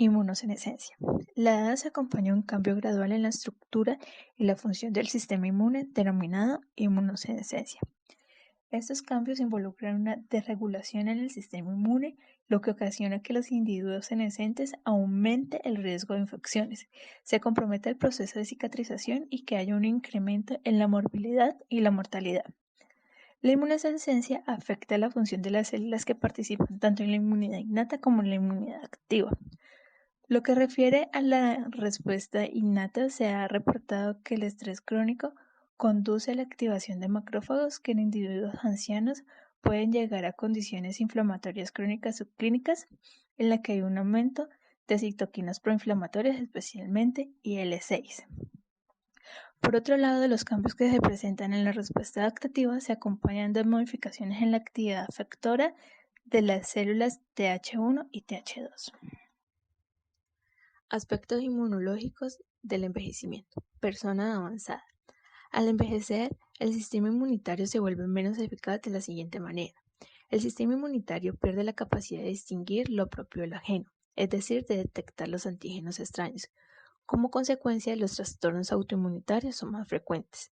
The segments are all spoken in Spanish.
Inmunosenescencia. La edad se acompaña de un cambio gradual en la estructura y la función del sistema inmune denominado inmunosenescencia. Estos cambios involucran una desregulación en el sistema inmune, lo que ocasiona que los individuos senescentes aumente el riesgo de infecciones, se comprometa el proceso de cicatrización y que haya un incremento en la morbilidad y la mortalidad. La inmunosenescencia afecta la función de las células que participan tanto en la inmunidad innata como en la inmunidad activa. Lo que refiere a la respuesta innata, se ha reportado que el estrés crónico conduce a la activación de macrófagos que en individuos ancianos pueden llegar a condiciones inflamatorias crónicas subclínicas en la que hay un aumento de citoquinas proinflamatorias, especialmente IL-6. Por otro lado, los cambios que se presentan en la respuesta adaptativa se acompañan de modificaciones en la actividad efectora de las células Th1 y Th2. Aspectos inmunológicos del envejecimiento. Persona avanzada. Al envejecer, el sistema inmunitario se vuelve menos eficaz de la siguiente manera. El sistema inmunitario pierde la capacidad de distinguir lo propio del ajeno, es decir, de detectar los antígenos extraños. Como consecuencia, los trastornos autoinmunitarios son más frecuentes.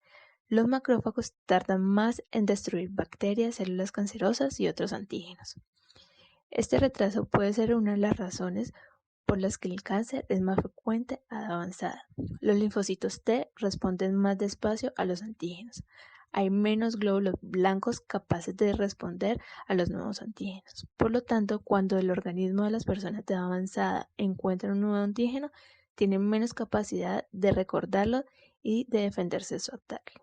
Los macrófagos tardan más en destruir bacterias, células cancerosas y otros antígenos. Este retraso puede ser una de las razones por las que el cáncer es más frecuente a edad avanzada. Los linfocitos T responden más despacio a los antígenos. Hay menos glóbulos blancos capaces de responder a los nuevos antígenos. Por lo tanto, cuando el organismo de las personas de edad avanzada encuentra un nuevo antígeno, tiene menos capacidad de recordarlo y de defenderse de su ataque.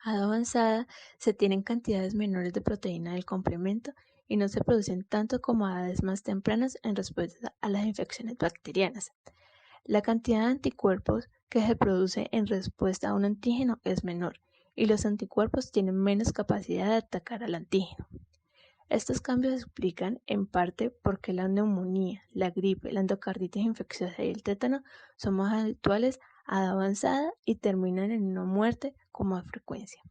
A edad avanzada se tienen cantidades menores de proteína del complemento y no se producen tanto como a edades más tempranas en respuesta a las infecciones bacterianas. La cantidad de anticuerpos que se produce en respuesta a un antígeno es menor y los anticuerpos tienen menos capacidad de atacar al antígeno. Estos cambios se explican en parte porque la neumonía, la gripe, la endocarditis infecciosa y el tétano son más habituales a edad avanzada y terminan en una muerte con más frecuencia.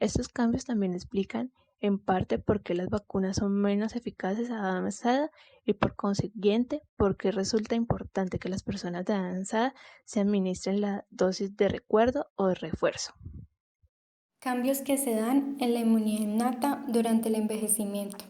Estos cambios también explican en parte por qué las vacunas son menos eficaces a edad avanzada y por consiguiente por qué resulta importante que las personas de edad avanzada se administren la dosis de recuerdo o de refuerzo. Cambios que se dan en la inmunidad innata durante el envejecimiento.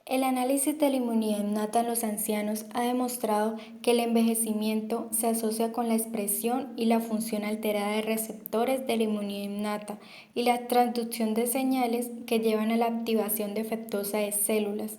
El análisis de la inmunidad innata en los ancianos ha demostrado que el envejecimiento se asocia con la expresión y la función alterada de receptores de la inmunidad innata y la transducción de señales que llevan a la activación defectuosa de células.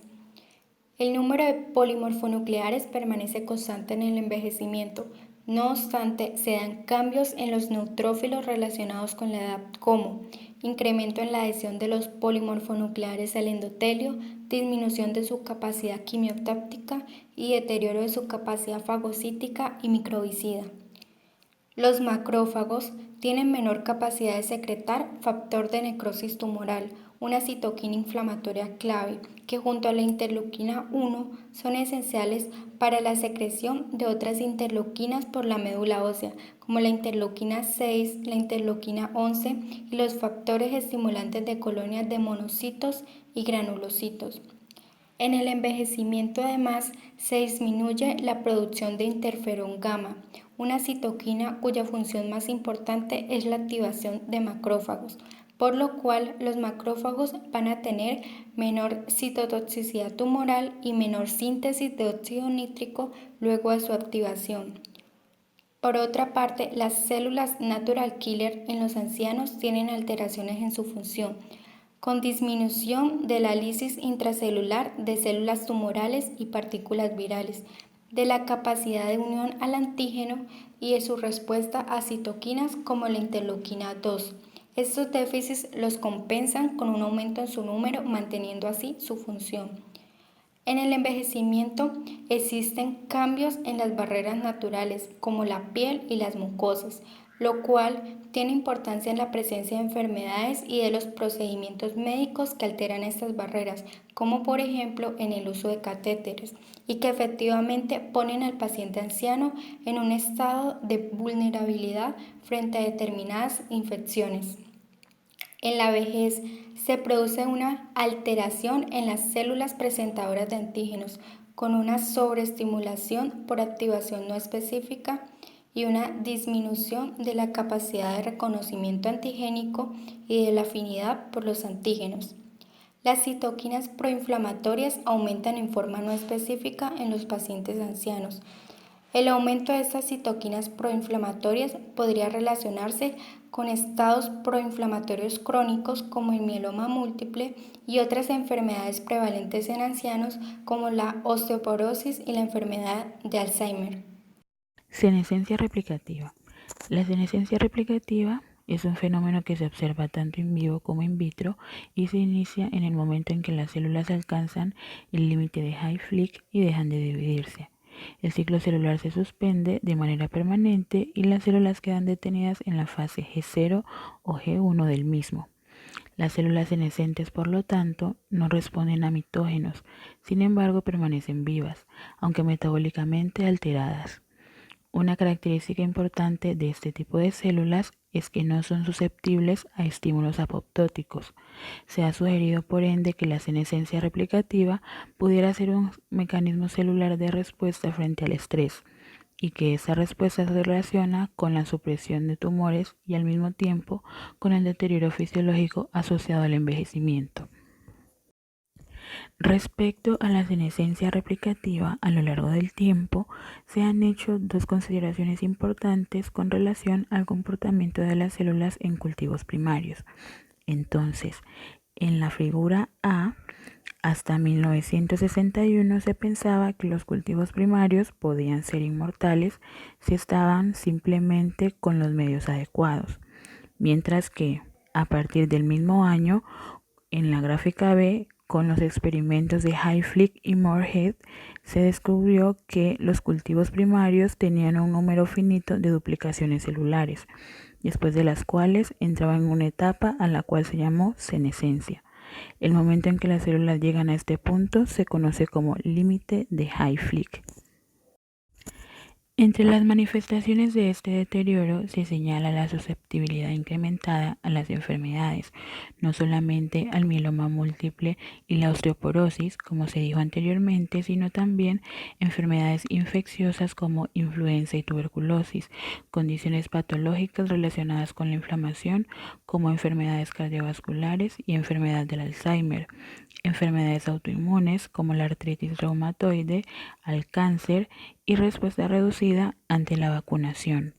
El número de polimorfonucleares permanece constante en el envejecimiento. No obstante, se dan cambios en los neutrófilos relacionados con la edad, como incremento en la adhesión de los polimorfonucleares al endotelio, disminución de su capacidad quimiotáctica y deterioro de su capacidad fagocítica y microbicida. Los macrófagos tienen menor capacidad de secretar factor de necrosis tumoral, una citoquina inflamatoria clave, que junto a la interleuquina 1 son esenciales para la secreción de otras interleuquinas por la médula ósea, como la interleuquina 6, la interleuquina 11 y los factores estimulantes de colonias de monocitos y granulocitos. En el envejecimiento, además, se disminuye la producción de interferón gamma, una citoquina cuya función más importante es la activación de macrófagos, por lo cual los macrófagos van a tener menor citotoxicidad tumoral y menor síntesis de óxido nítrico luego de su activación. Por otra parte, las células natural killer en los ancianos tienen alteraciones en su función, con disminución de la lisis intracelular de células tumorales y partículas virales, de la capacidad de unión al antígeno y de su respuesta a citoquinas como la interleuquina 2. Estos déficits los compensan con un aumento en su número, manteniendo así su función. En el envejecimiento existen cambios en las barreras naturales como la piel y las mucosas, lo cual tiene importancia en la presencia de enfermedades y de los procedimientos médicos que alteran estas barreras, como por ejemplo en el uso de catéteres, y que efectivamente ponen al paciente anciano en un estado de vulnerabilidad frente a determinadas infecciones. En la vejez se produce una alteración en las células presentadoras de antígenos, con una sobreestimulación por activación no específica y una disminución de la capacidad de reconocimiento antigénico y de la afinidad por los antígenos. Las citoquinas proinflamatorias aumentan en forma no específica en los pacientes ancianos. El aumento de estas citoquinas proinflamatorias podría relacionarse con estados proinflamatorios crónicos como el mieloma múltiple y otras enfermedades prevalentes en ancianos como la osteoporosis y la enfermedad de Alzheimer. Senescencia replicativa. La senescencia replicativa es un fenómeno que se observa tanto in vivo como in vitro y se inicia en el momento en que las células alcanzan el límite de Hayflick y dejan de dividirse. El ciclo celular se suspende de manera permanente y las células quedan detenidas en la fase G0 o G1 del mismo. Las células senescentes, por lo tanto, no responden a mitógenos, sin embargo permanecen vivas, aunque metabólicamente alteradas. Una característica importante de este tipo de células es que no son susceptibles a estímulos apoptóticos. Se ha sugerido por ende que la senescencia replicativa pudiera ser un mecanismo celular de respuesta frente al estrés y que esa respuesta se relaciona con la supresión de tumores y al mismo tiempo con el deterioro fisiológico asociado al envejecimiento. Respecto a la senescencia replicativa, a lo largo del tiempo se han hecho dos consideraciones importantes con relación al comportamiento de las células en cultivos primarios. Entonces, en la figura A, hasta 1961 se pensaba que los cultivos primarios podían ser inmortales si estaban simplemente con los medios adecuados, mientras que a partir del mismo año, en la gráfica B, con los experimentos de Hayflick y Moorhead, se descubrió que los cultivos primarios tenían un número finito de duplicaciones celulares, después de las cuales entraban en una etapa a la cual se llamó senescencia. El momento en que las células llegan a este punto se conoce como límite de Hayflick. Entre las manifestaciones de este deterioro se señala la susceptibilidad incrementada a las enfermedades, no solamente al mieloma múltiple y la osteoporosis, como se dijo anteriormente, sino también enfermedades infecciosas como influenza y tuberculosis, condiciones patológicas relacionadas con la inflamación, como enfermedades cardiovasculares y enfermedad del Alzheimer, enfermedades autoinmunes como la artritis reumatoide, al cáncer y respuesta reducida ante la vacunación.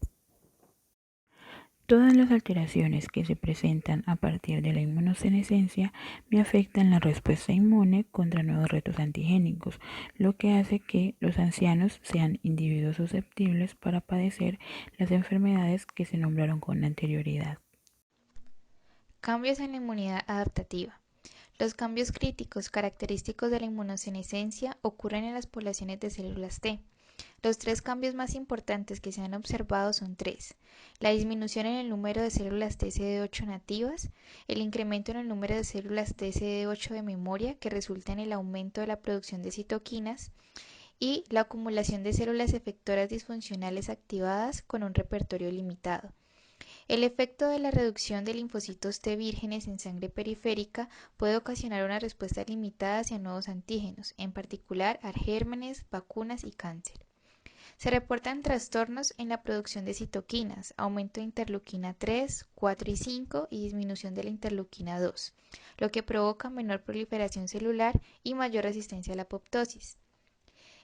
Todas las alteraciones que se presentan a partir de la inmunosenescencia me afectan la respuesta inmune contra nuevos retos antigénicos, lo que hace que los ancianos sean individuos susceptibles para padecer las enfermedades que se nombraron con anterioridad. Cambios en la inmunidad adaptativa. Los cambios críticos característicos de la inmunosenescencia ocurren en las poblaciones de células T. Los tres cambios más importantes que se han observado son tres: la disminución en el número de células TCD8 nativas, el incremento en el número de células TCD8 de memoria que resulta en el aumento de la producción de citoquinas, y la acumulación de células efectoras disfuncionales activadas con un repertorio limitado. El efecto de la reducción de linfocitos T vírgenes en sangre periférica puede ocasionar una respuesta limitada hacia nuevos antígenos, en particular a gérmenes, vacunas y cáncer. Se reportan trastornos en la producción de citoquinas, aumento de interleuquina 3, 4 y 5 y disminución de la interleuquina 2, lo que provoca menor proliferación celular y mayor resistencia a la apoptosis.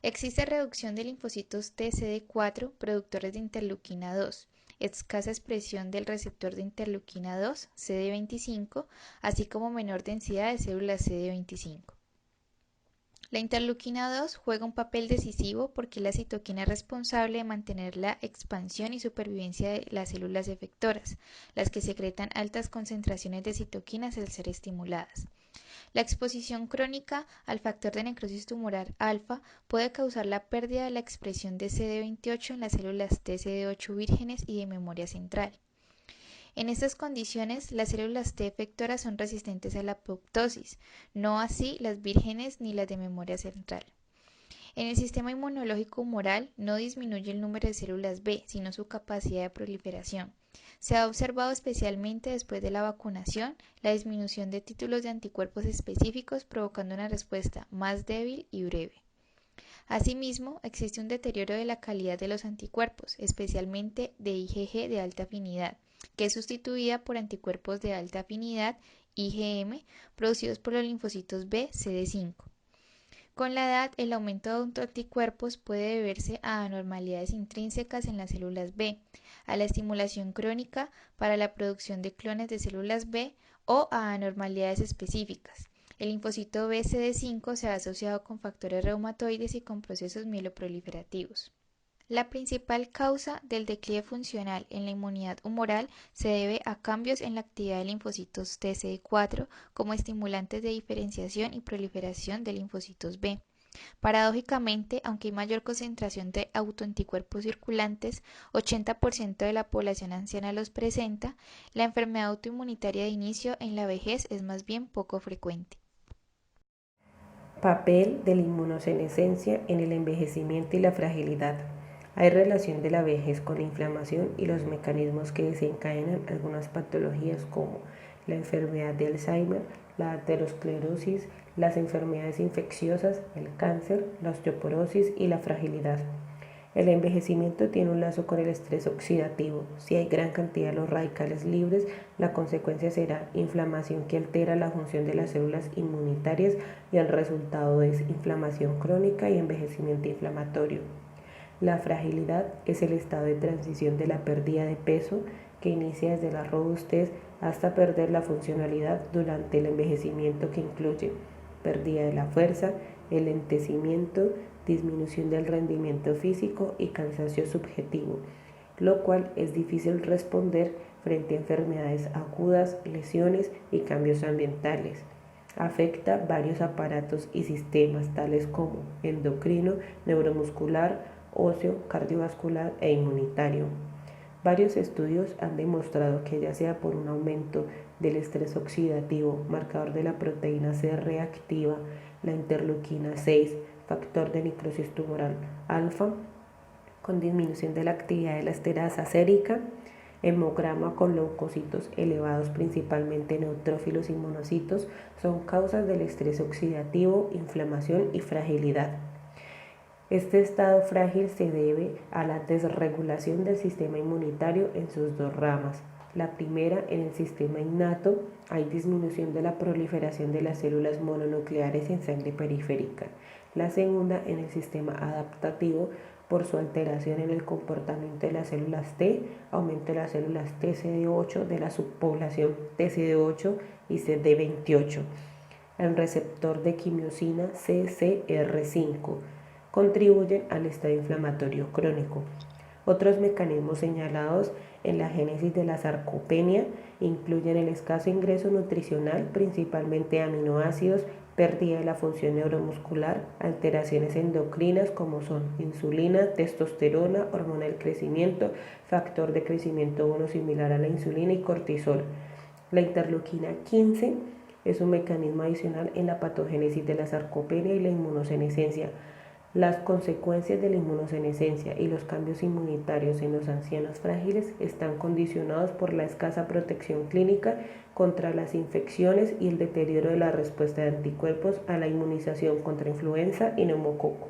Existe reducción de linfocitos T CD4 productores de interleuquina 2, escasa expresión del receptor de interleuquina 2, CD25, así como menor densidad de células CD25. La interleuquina 2 juega un papel decisivo porque es la citoquina responsable de mantener la expansión y supervivencia de las células efectoras, las que secretan altas concentraciones de citoquinas al ser estimuladas. La exposición crónica al factor de necrosis tumoral alfa puede causar la pérdida de la expresión de CD28 en las células TCD8 vírgenes y de memoria central. En estas condiciones, las células T efectoras son resistentes a la apoptosis, no así las vírgenes ni las de memoria central. En el sistema inmunológico humoral no disminuye el número de células B, sino su capacidad de proliferación. Se ha observado especialmente después de la vacunación la disminución de títulos de anticuerpos específicos, provocando una respuesta más débil y breve. Asimismo, existe un deterioro de la calidad de los anticuerpos, especialmente de IgG de alta afinidad, que es sustituida por anticuerpos de alta afinidad, IgM, producidos por los linfocitos B, CD5. Con la edad, el aumento de autoanticuerpos puede deberse a anormalidades intrínsecas en las células B, a la estimulación crónica para la producción de clones de células B o a anormalidades específicas. El linfocito B CD5 se ha asociado con factores reumatoides y con procesos mieloproliferativos. La principal causa del declive funcional en la inmunidad humoral se debe a cambios en la actividad de linfocitos TCD4 como estimulantes de diferenciación y proliferación de linfocitos B. Paradójicamente, aunque hay mayor concentración de autoanticuerpos circulantes, 80% de la población anciana los presenta, la enfermedad autoinmunitaria de inicio en la vejez es más bien poco frecuente. Papel de la inmunosenescencia en el envejecimiento y la fragilidad. Hay relación de la vejez con la inflamación y los mecanismos que desencadenan algunas patologías como la enfermedad de Alzheimer, la aterosclerosis, las enfermedades infecciosas, el cáncer, la osteoporosis y la fragilidad. El envejecimiento tiene un lazo con el estrés oxidativo. Si hay gran cantidad de los radicales libres, la consecuencia será inflamación que altera la función de las células inmunitarias y el resultado es inflamación crónica y envejecimiento inflamatorio. La fragilidad es el estado de transición de la pérdida de peso que inicia desde la robustez hasta perder la funcionalidad durante el envejecimiento, que incluye pérdida de la fuerza, enlentecimiento, disminución del rendimiento físico y cansancio subjetivo, lo cual es difícil responder frente a enfermedades agudas, lesiones y cambios ambientales. Afecta varios aparatos y sistemas tales como endocrino, neuromuscular, óseo, cardiovascular e inmunitario. Varios estudios han demostrado que ya sea por un aumento del estrés oxidativo, marcador de la proteína C reactiva, la interleuquina 6, factor de necrosis tumoral alfa, con disminución de la actividad de la esterasa sérica, hemograma con leucocitos elevados, principalmente neutrófilos y monocitos, son causas del estrés oxidativo, inflamación y fragilidad. Este estado frágil se debe a la desregulación del sistema inmunitario en sus dos ramas. La primera, en el sistema innato, hay disminución de la proliferación de las células mononucleares en sangre periférica. La segunda, en el sistema adaptativo, por su alteración en el comportamiento de las células T, aumento de las células TCD8 de la subpoblación TCD8 y CD28. El receptor de quimiosina CCR5 contribuyen al estado inflamatorio crónico. Otros mecanismos señalados en la génesis de la sarcopenia incluyen el escaso ingreso nutricional, principalmente aminoácidos, pérdida de la función neuromuscular, alteraciones endocrinas como son insulina, testosterona, hormona del crecimiento, factor de crecimiento 1 similar a la insulina y cortisol. La interleuquina 15 es un mecanismo adicional en la patogénesis de la sarcopenia y la inmunosenescencia. Las consecuencias de la inmunosenescencia y los cambios inmunitarios en los ancianos frágiles están condicionados por la escasa protección clínica contra las infecciones y el deterioro de la respuesta de anticuerpos a la inmunización contra influenza y neumococo.